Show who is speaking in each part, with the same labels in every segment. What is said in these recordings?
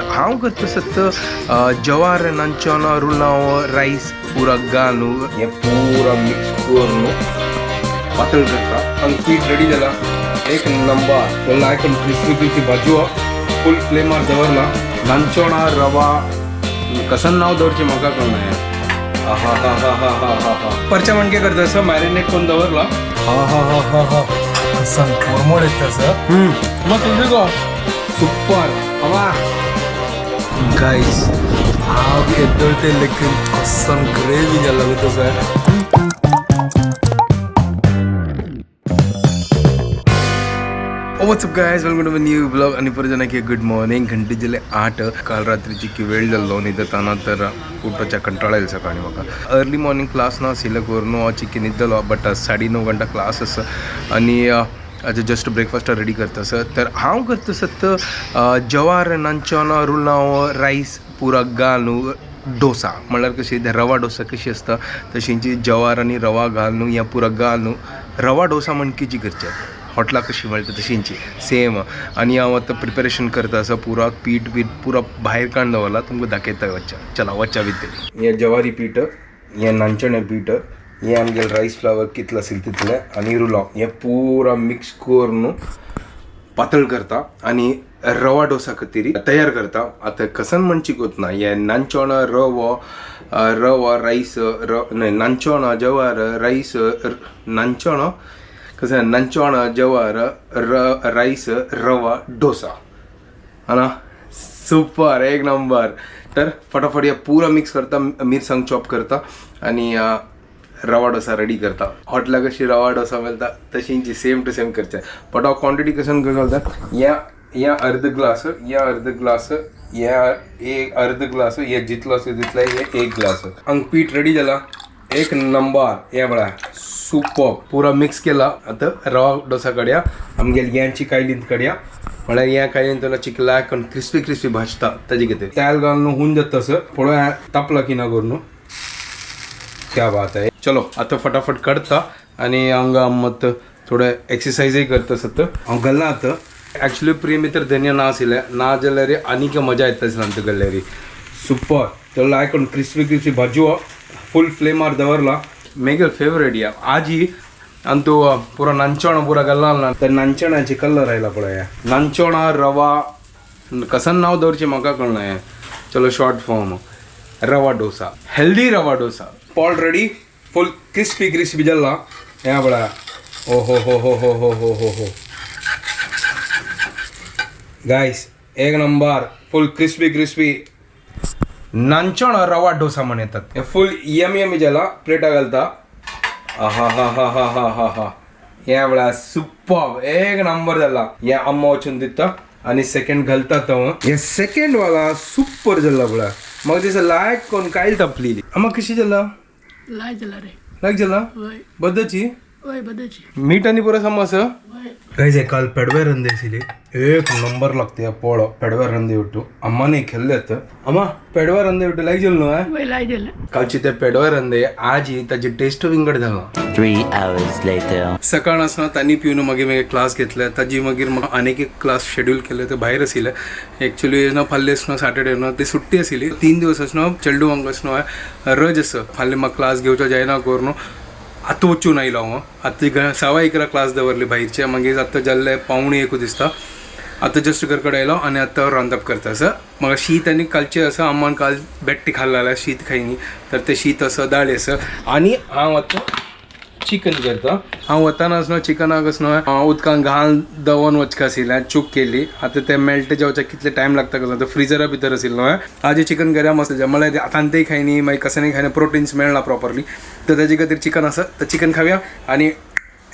Speaker 1: हांव करता सत्त जवार नांचोन रुलाव राईस पुरा घालून हे पुरा मिक्स करून पातळ करता आणि पीठ रेडी जाला एक नंबर तो लायक क्रिस्पी भाजू फुल फ्लेमार दवरला नांचोणा रवा कसन नाव दवरचे म्हाका कळना हा हा हा हा हा हा हा परच्या मणके करता असं मॅरिनेट करून दवरला
Speaker 2: हा हा हा हा हा कसन कोरमोड येत सर
Speaker 1: मग तुझे गो सुपर हवा
Speaker 2: गाइस आप एदोते लेकिन कसन ग्रेवी जा लगतो sir
Speaker 1: what's up guys welcome to my new blog आणि परत की गुड मॉर्निंग घंटे जिले 8 काल रात्रीची की वेळ जाल्लो न्ही तर उठोच्या कंटाळा येईल सकाळी म्हाका अर्ली मॉर्निंग क्लास ना सिलेक्ट करून चिकी न्हिदलो बट 9:30 घंटा क्लास आसा आणि आज जस्ट ब्रेकफास्ट रेडी करता सर तर हांव करता सत्त जवार नांचोन रुलाव राईस पुरा घालून डोसा म्हणल्यार कशी रवा डोसा कशी असता तशींची जवार आनी रवा घालून या पुरा घालून रवा डोसा म्हणकीची करचे हॉटला कशी मेळटा तशींची सेम आणि हांव आतां प्रिपेरेशन करता असं पुरा पीठ पुरा भायर काडून दवरला तुमकां दाखयता वच्चा चला वच्चा भितर हें जवारी पीठ हें नांचणें पीठ हे आमगेलें रायस फ्लावर कितलें असेल तितलें आनी रुलाव हें पुरा मिक्स करून पातळ करता आणि रवा डोसा खातीर तयार करता आतां कसन म्हणची कोतना हे नांचोण रवा राईस नांचोण जवार राईस नांचोण कसं नांचोण जवार राईस रवा डोसा हां सुपर एक नंबर तर फटाफट हे पुरा मिक्स करता मिरसांग चॉप करता आणि रवा डोसा रेडी करता हॉटला कशी रवा डोसा मेळटा तशींची सेम टू सेम करचे बट हांव क्वॉन्टिटी कसन घालता या अर्ध ग्लास या एक अर्ध ग्लास हे जितलो आसा तितले हे एक ग्लास हांग पीठ रेडी जाला एक नंबर हे म्हळ्यार सुपर पुरा मिक्स केला आता रवा डोसा काडया आमगेली यांची कायलींत काडया म्हळ्यार या कायलीन त्याला चिकला करून क्रिस्पी भाजता ताजे कितें तेल घालून होऊन जाता तसं पळोवया तापला की ना करून क्या बात आहे चलो आता फटाफट काडता आणि हांगा मत थोडे एक्सरसाइजय करता सत हांव घालना आतां एक्चुअली प्रेमी तर धन्य ना आशिल्लें ना जाल्यार आनीक मजा येता आसली गल्लेरी सुपर तो लायक करून क्रिस्पी भाजू फुल फ्लेमार दवरला मेगल फेवरेट या आज ही आणि तो पुरा नांचोण पुरा घालना ना तर नांचणाचे कलर आयला पळय नांचोणा रवा कसन नाव दवरचें म्हाका कळना हें चलो शॉर्ट फॉर्म रवा डोसा हेल्दी रवा डोसा ऑलरेडी फुल क्रिस्पी जाला हें पळय ओ हो हो हो हो हो हो हो हो गाइस एक नंबर फुल क्रिस्पी नांचोण रवा डोसा म्हण येतात हे फुल यमी जाला प्लेटा घालता हा हा हा हा हा हा हा हे म्हळ्यार सुपर एक नंबर जाला हे अम्मा वचून दिता आणि सेकंड घालता तो हे सेकंड वाला सुपर जाला पळय मग दिसा लायक कोण कायल तपलेली अम्मा कशी जाला
Speaker 3: लायक जाला रे
Speaker 1: लायक जाला
Speaker 3: वय
Speaker 1: बद्दची
Speaker 3: वय बदची
Speaker 1: मीठ आणि पुरा समोस
Speaker 3: वय
Speaker 1: गाइस काल पेडवे रंदे आशिल्ली एक नंबर लागते पोळो पेडवे रंदे उठू अम्माने खेळलेत अम्मा पेडवे रंदे उठू लायक जेल न्हू
Speaker 3: वय लायक जाला
Speaker 1: कालची ते पेडवे रंदे आज ही ताची टेस्ट विंगड झाला
Speaker 4: 3 hours later.
Speaker 1: सकाळ आसना तांणी पिवन मागीर क्लास घेतले ताजी मागीर म्हाका आनीक एक क्लास शेड्यूल केले ते भायर आशिल्ले एक्चुअली ना फाल्यां आसना सॅटर्डे ना ती सुट्टी आशिल्ली 3 दिवस आसना चेडू वांगडा आसना रज आसा फाल्यां म्हाका क्लास घेवचो जायना करून आतां वचून आयलो हांव आतां 11:15 क्लास दवरली भायरचे मागीर आतां जाल्ले 1:45 दिसता आतां जस्ट घर कडेन आयलो आनी आतां रांदप करता सर म्हाका शीत आनी कालचें आसा अम्मान काल बेट्टी खाल्ला जाल्यार शीत खायनी तर ते शीत आसा दाळ आसा आनी हांव आतां चिकन करता हांव वताना आसना चिकनाक आसना उदकान घाल दवरून वचका आशिल्लें चूक केली आतां तें मेल्ट जावच्याक कितले टायम लागता कसो तो फ्रिजरा भितर आशिल्लो आज चिकन करया मस्त म्हळ्यार आतांतेय खायनी मागीर कसांनी खायना प्रोटीन्स मेळना प्रॉपरली तर ताजे खातीर चिकन आसा तर चिकन खावया आनी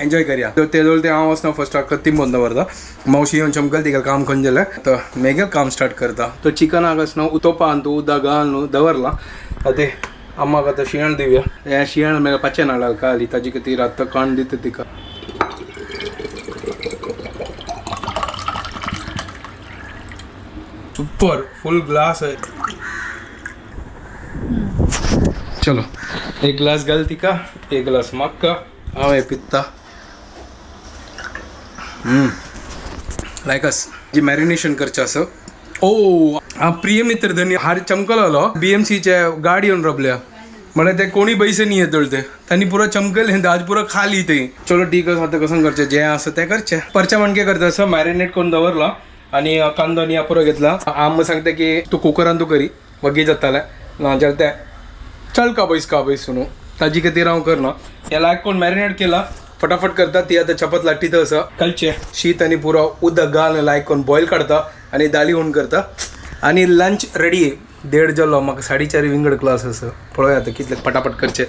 Speaker 1: एन्जॉय करया तर ते हांव वचना फर्स्ट कत्तीम बंद दवरता मावशी येवन चमकल तिका काम खंय जालें तर मेगेल काम स्टार्ट करता तो चिकनाक आसना उतोवपान तो उदक घालून दवरला ते अम्माक आतां शियण दिवया हें शियण मेळ्ळें पाचें नाळाल काली ताजे खातीर आतां काण दिता तिका सुपर फुल ग्लास आहे चलो एक ग्लास घाल तिका एक ग्लास म्हाका हांव हें पित्ता लायक अस जी मॅरिनेशन करचें आसा ओ हा प्रिय मित्र धनी हार चमकलो बीएमसीच्या गाडी येऊन रबल्या म्हणजे ते कोणी पैसे नाही येत ते त्यांनी पुरा चमकले आज पुरा खाली ते चलो ठीक आहे आता कसं करचे जे असं ते करचे परच्या मणके करते असं मॅरिनेट करून दवरला आणि कांदो आणि पुरा घेतला आम सांगते की तू कुकरान तू करी वगी जाताला नाजर ते चल का बैस सुनो ताजी का ती राव कर ना याला कोण मॅरिनेट केला फटाफट करतात ती आता चपात लाटी तर असं कलचे शीत आणि पुरा उदक घाल लायक कोण बॉईल करता आणि दाली होऊन करता आणि लंच रेडी आहे 1:30 जालो म्हाका 4:30 विंगड क्लास असं पळोवया आता कितले पटापट करचे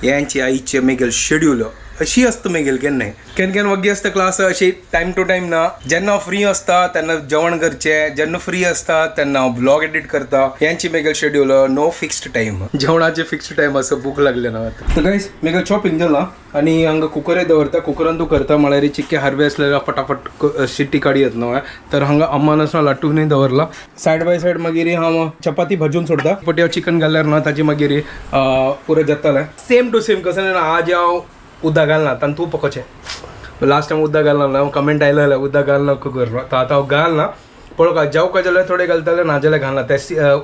Speaker 1: यांची आईचे मेगेल शेड्यूल अशी असतं मेगेल केन्नाय केन वगी असतं क्लास अशी टाइम टू टाइम ना जेन्ना फ्री असता तेन्ना जेवण करचे जेन्ना फ्री असता तेन्ना ब्लॉग एडिट करता यांची मेगेल शेड्यूल नो फिक्स्ड टाइम जेवणाचे फिक्स्ड टाइम असं भूक लागले ना तर गाईस मेगेल शॉपिंग जाला आणि हांगा कुकर दवरता कुकरान तू करता म्हळ्यार चिक्के हारवे असलेला फटाफट शिट्टी काडी येत न्हय तर हांगा अम्मान असं लाटून दवरला सायड बाय सायड मागीर हांव चपाती भाजून सोडता बट हांव चिकन घाल्यार ना ताची मागीर पुरो जातालें सेम टू सेम कसं ना आज हांव उदक घालना तान तूं पकोचें लास्ट टायम उदक घालना ना कमेंट आयलो जाल्यार उदक घालना कर तर आतां हांव घालना पळोवका जेवका जाल्यार थोडे घालताले ना जाल्यार घालना ते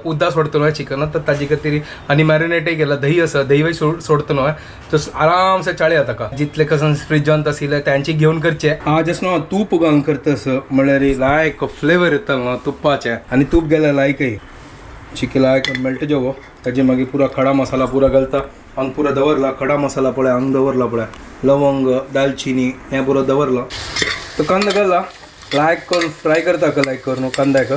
Speaker 1: उदक सोडता न्हय चिकन तर ताजे खातीर आनी मॅरिनेटय केला दही आसा दही सोडता न्हय तर आरामसे चाळया ताका जितले कसं फ्रिजांत आशिल्ले त्यांची घेवन करचे आज असं हांव तूप घालून करता असं म्हळ्यार लायक फ्लेवर येता न्हय तुपाचें आनी तूप गेल्यार लायकय चिकन लायक मेळटा जेवो ताजे मागीर पुरा खडा मसाला पुरा घालता हांग पुरो दवरला खडा मसाला पळय हांग दवरला पळय लवंग दालचिनी हें पुरो दवरला तो कांदो घाला लायक करून फ्राय करता लायक करून कांद्याक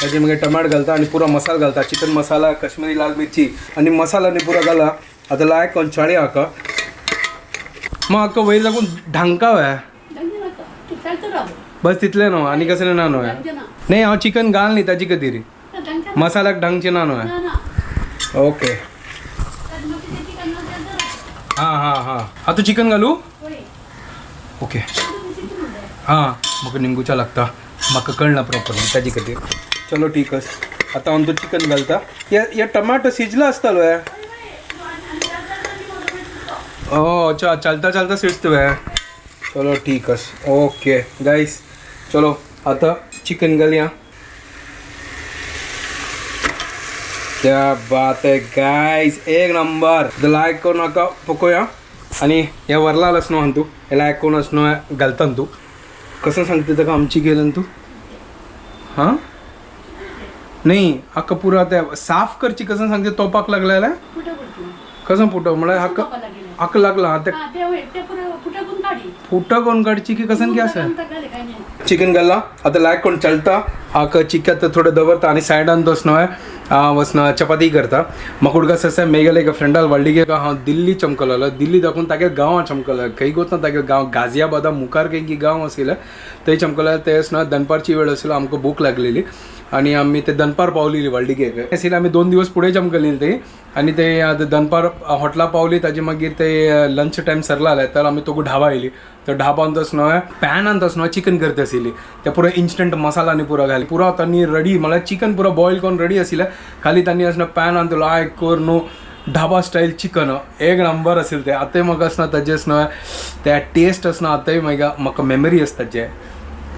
Speaker 1: ताजे मागीर टमाट घालता आनी पुरो मसाला घालता चिकन मसाला कश्मीरी लाल मिरची आनी मसालानी पुरो घाला आतां लायक करून चाळी हाका मग हाका वयर लागून ढांका वय बस तितलें न्हू आनी कसलें ना न्हय न्ही हांव चिकन घाल न्ही ताजे खातीर मसाल्याक ढांगचें ना न्हय ओके हां आता चिकन घालू ओके हां म्हाका निंगूचा लागता म्हाका कळना प्रॉपरली ताजे खातीर चलो ठीक आसा आतां हांव तो चिकन घालता या टमाटो शिजला आसतालो अच्छा चलता शिजता चलो ठीक आसा ओके गाइस चलो आता चिकन घालया क्या बात है गाइस एक नंबर लायक करून नाका पकोया आणि हे वरला लसणो हां तू हे लायक करून असणो घालता तू कसं सांगते ताका आमची गेलं तू हां नाही हाका पुरा ते साफ करची कसं सांगते तोपाक लागला जाल्यार कसं फुटो म्हळ्यार हाका लागला ते फुटा कोण काडची की कसं की आसा चिकन घालला आता लायक कोण चलता हाका चिकन थोडं दवरता आणि सायडान वसनो वसना चपाती करता म्हाका उडका ससा मेगेले एक फ्रेंडाल वाडली की हांव दिल्ली चमकलो दिल्ली दाखवून तागे गांवां चमकलो खंय गोतना तागे गांव गाजियाबादा मुखार खंय गांव आशिल्लें थंय चमकलो ते आसना दनपारची वेळ आशिल्लो आमकां भूक लागलेली आणि आम्ही ते दनपार पावलेली व्हडली केक आशिल्ली आमी 2 दिवस फुडें चमकलेली ते आणि ते आतां दनपार हॉटेला पावली ताजे मागीर ते लंच टायम सरला जाल्यार तर आमी तो ढाबा येयली तर ढाबान तसनो पॅनान तसनो चिकन करता आशिल्ली ते पुरो इन्स्टंट मसालानी पुरो घाली पुरो तांणी रेडी म्हळ्यार चिकन पुरो बॉयल करून रेडी आशिल्लें खाली तांणी असनो पॅनान तो लायक कर न्हू ढाबा स्टाईल चिकन एक नंबर आशिल्लें ते आतांय म्हाका आसना ताजें आसना त्या टेस्ट आसना आतांय म्हाका मेमरी आसता ताचे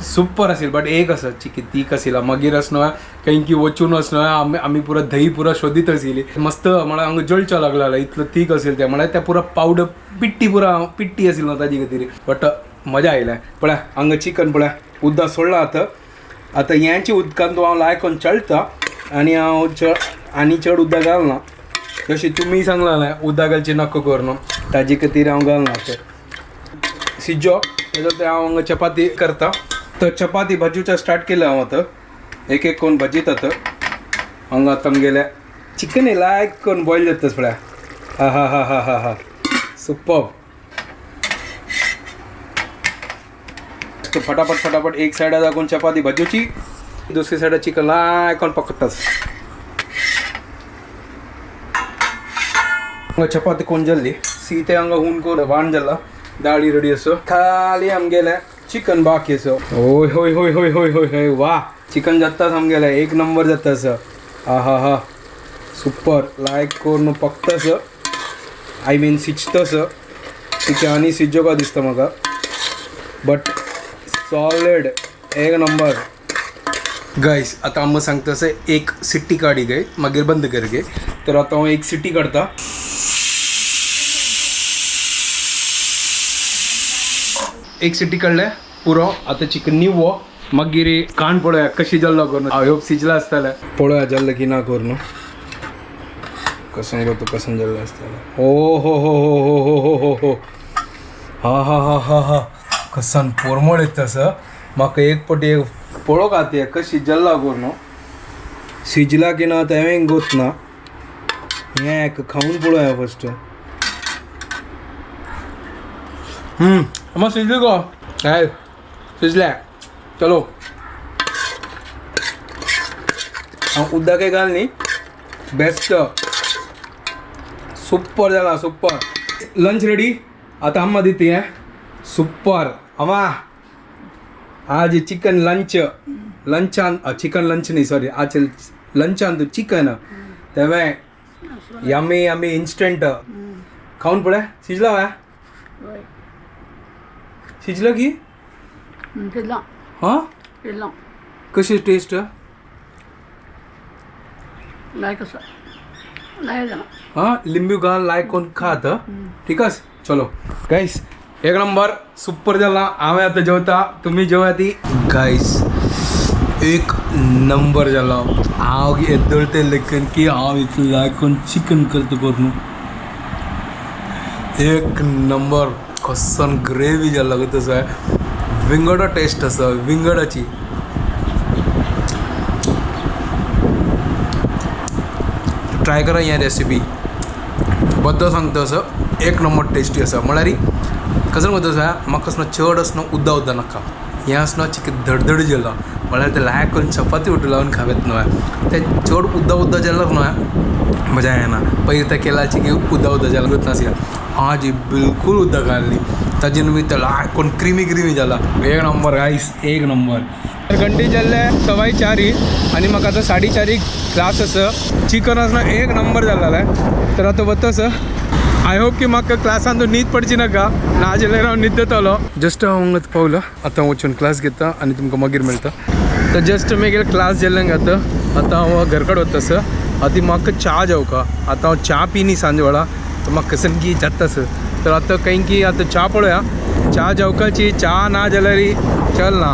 Speaker 1: सुपर आशिल्लें बट एक आसा चिकी तीक आशिल्ला मागीर आसनो खंय की वचून आसनो आमी पुरो दही पुरो सोदीत आशिल्ली मस्त म्हळ्यार हांगा जळचो लागला इतलो तीक आशिल्लें तें म्हळ्यार तें पुरो पावडर पिट्टी आशिल्ली न्हू ताजे खातीर बट मजा आयल्या पळय हांगा चिकन पळय उदक सोडलां आतां ह्याची उदकान तो हांव लायक करून चळटा आनी हांव चड उदक घालना जशें तुमी सांगलां न्हय उदक घालची नक्को कर न्हू ताजे खातीर हांव घालना तें सिज्जो तेजो ते हांव हांगा चपाती करता तर चपाती भाजूचा स्टार्ट केलं हांव आतां एक एक कोण भाजीत आतां हांगा आतां गेल्या चिकन लायक करून बॉयल जाताच पळय हा सुपर तो फटाफट एक सायडा दाखोवन चपाती भाजूची दुसरी सायडा चिकन लायक करून पकडटास हांगा चपाती कोण जाल्ली सीते हांगा हून कोण वाण जाला दाळी रेडी असो खाली आमगेले चिकन बाकी असो होय होय होय होय होय होय होय वा चिकन जाताच आमगेले एक नंबर जाता असं हा सुपर लायक करून पकतस आय मीन सिजतस तिचे आनी सिज्जो का दिसता म्हाका बट सॉलिड एक नंबर गायस आता आम्ही सांगता असं एक सिट्टी काढी गे मागीर बंद कर गे तर आता हांव एक सिट्टी काढता एक सिट्टी काढल्या पुरो आता चिकन निवो मागीर कान पळोवया कशी जल्लो करून आय होप सिजला आसतलें पळोवया जल्लें की ना करून कसं गो कसं जल्लें आसतलें ओ हो हो हो हो हो हो हो हो हा हा हा हा हा कसन पोरमोड येता तसं म्हाका एक पटी एक पळोवंक आतां कशी जल्ला करून शिजला की ना तें गोत ना हें खाऊन पळोवया फस्ट अम्मा शिजली गो काय शिजल्या चलो हांव उदक काय घाल न्ही बेस्ट सुपर जाला सुपर लंच रेडी आता अम्मा दिती हें सुपर अम्मा आज चिकन लंचान चिकन लंच नहीं सॉरी आज लंचान तू चिकन तेव्हा यम्मी यम्मी इंस्टंट खाऊन पळय शिजला वय
Speaker 3: होय
Speaker 1: शिजलं की
Speaker 3: केला
Speaker 1: हां
Speaker 3: केला
Speaker 1: कशी टेस्ट
Speaker 3: लायक असं लाय जाणा
Speaker 1: हां लिंबू घाल लायक कोण खात ठीकच चलो गाईस एक नंबर सुपर झाला आम्ही आता जेवता तुम्ही जेवा ती गाईस एक नंबर झाला हांव येदोळते लेखन की हांव इतलें लायकून चिकन करता करून एक नंबर कसन ग्रेवी जाला गो तसो विंगडा टेस्ट आसा विंगडाची ट्राय करा हें रेसिपी बद्दल सांगता असं एक नंबर टेस्टी आसा म्हळ्यार कसं म्हणटा आसा म्हाका असं चड असं उद्दा उद्दा नाका हें असं चिकन धडधड जेल्लो म्हळ्यार तें लायक करून चपाती उठ लावून खावेत न्हय तें चड उद्दा उद्दा जेल्लो न्हय मजा येना पयलीं तें केलाची की उद्दा उद्दा जेल्लो नासलें आज बिलकुल उद्दा घालली ताजे निमित्त लायक करून क्रिमी जाला एक नंबर गाईस एक नंबर घंटी जाल्ले 4:15 आनी म्हाका आतां 4:30 क्लास आसा चिकन असं एक नंबर जाल्लो तर आतां वतस आय होप की म्हाका क्लासान तो न्हीद पडची नाका ना जाल्यार हांव न्हिदतलो जस्ट हांव हांगा पावला आतां वचून क्लास घेता आनी तुमकां मागीर मेळटा तर जस्ट मागीर क्लास जाल्ल्यान घाता आतां हांव घरकड वतास आतां म्हाका च्या जेवका आतां हांव च्या पिनी सांज वेळा तर म्हाका कसन की जातास तर आतां काही की आतां च्या पळोवया च्या जेवकाची च्या ना जाल्यार चल ना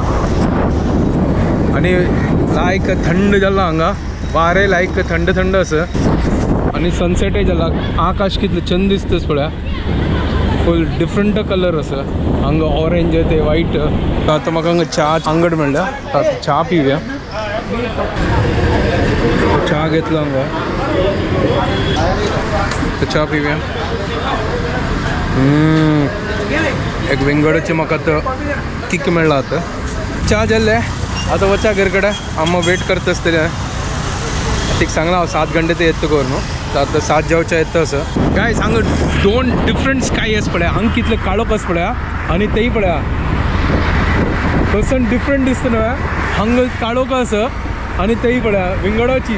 Speaker 1: आनी लायक थंड जाल्लो हांगा वारें लायक थंड थंड आसा आनी सनसेटय जाला आकाश कितलें छंद दिसतास पळया फूल डिफरंट कलर आसा हांगा ऑरेंज ते वायट आतां म्हाका हांगा च्या आंगड मेळ्ळा आतां च्या पिवया च्या घेतलो हांगा च्या पिवया एक विंगडाची म्हाका आतां किक मेळ्ळा आतां च्या जाल्ले आतां वचा घर कडेन अम्मा वेट करता आसतलें तिक सांगला हांव 7 घंटे ते येता करून तर आतां 7 जेवच्या येता असं गायस हांगा 2 डिफरंट स्काय आसा पळया हांगा कितले काळोख आसा पळया आनी तेय पळया थंयसन डिफरंट दिसता न्हय हांगा काळोख आसा आनी तेय पळया विंगडाची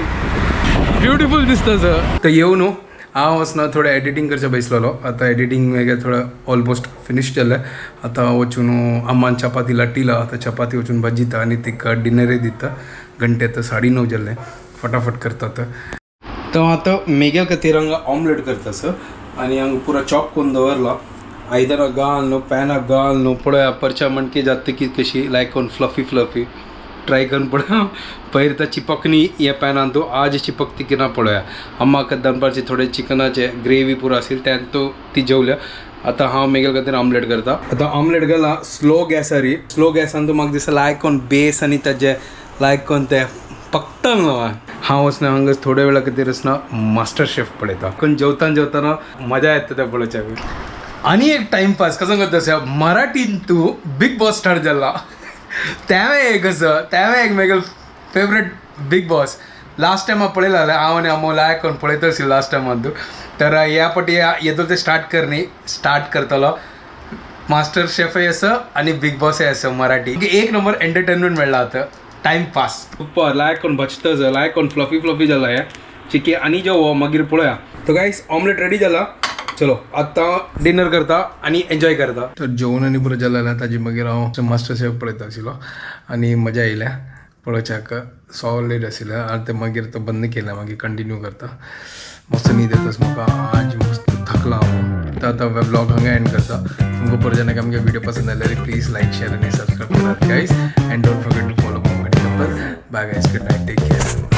Speaker 1: ब्युटिफूल दिसता सर तर येऊ न्हू हांव वचना थोडें एडिटींग करचें बसलेलो आतां एडिटींग मागीर थोडें ऑलमोस्ट फिनीश जालें आतां वचून अम्मान चपाती लाटिला आतां चपाती वचून भाजीता आनी तिका डिनरय दिता घंटे आतां 9:30 जाल्ले फटाफट करतात तर आतां मेग्या खातीर हांगा ऑमलेट करता सर आनी हांगा पुरो चॉप करून दवरला आयदनां घाल न्हू पॅनाक घाल न्हू पळया परच्या मणकी जाता की कशी लायक करून फ्लफी ट्राय करून पळया पयर तर चिपकनी हे पॅनान तूं आज चिपकती की ना पळया अम्माक दनपारचे थोडे चिकनाचे ग्रेवी पुरो आशिल्ली त्यान तूं ती जेवल्या आतां हांव मेगेल खातीर ऑमलेट करता आतां ऑमलेट घाला स्लो गॅसार स्लो गॅसान तूं म्हाका दिसता लायक करून बेस आनी ताजे लायक करून ते पकटल न्हू हांव वचना हांगा थोड्या वेळा खातीर वचना मास्टर शेफ पळयता पण जेवताना मजा येता त्या पळोवच्याक आनी एक टायमपास कसो करता मराठीन तूं बिग बॉस स्टार्ट जाला त्यावें एक असं त्यावें एक मेगेल favourite Bigg Boss last time हांव पळयला जाल्यार हांव आनी अमो लायक करून पळयता आशिल्लो लास्ट टायमान तूं तर ह्या फावटी येदो ते स्टार्ट करतलो मास्टर शेफय आसा आनी बिग बॉसय आसा मराठी एक नंबर एंटरटेनमेंट मेळ्ळा आतां टायमपास सुपर लायक करून बचता लायक करून फ्लफी जाला हे चिके आनी जेवो मागीर पळोवया तो गायस ऑमलेट रेडी जाला चलो आतां डिनर करता आनी एन्जॉय करता तर जेवण आनी पुरो जालें जाल्यार ताजे मागीर हांव मास्टर शेफ पळयता आशिल्लो आनी मजा येयल्या पळोवचे हाका सॉलिड आशिल्लें आनी ते मागीर तो बंद केला मागीर कंटिन्यू करता मस्त न्हीद येताच म्हाका आज मस्त थकला हांव तर आता ब्लॉग हांगा एंड करता तुमकां परत जेन्ना आमगे व्हिडिओ पसंद आल्यार प्लीज लाईक शेअर आणि सबस्क्राईब करात guys and don't forget to follow moment couple bye guys good night take care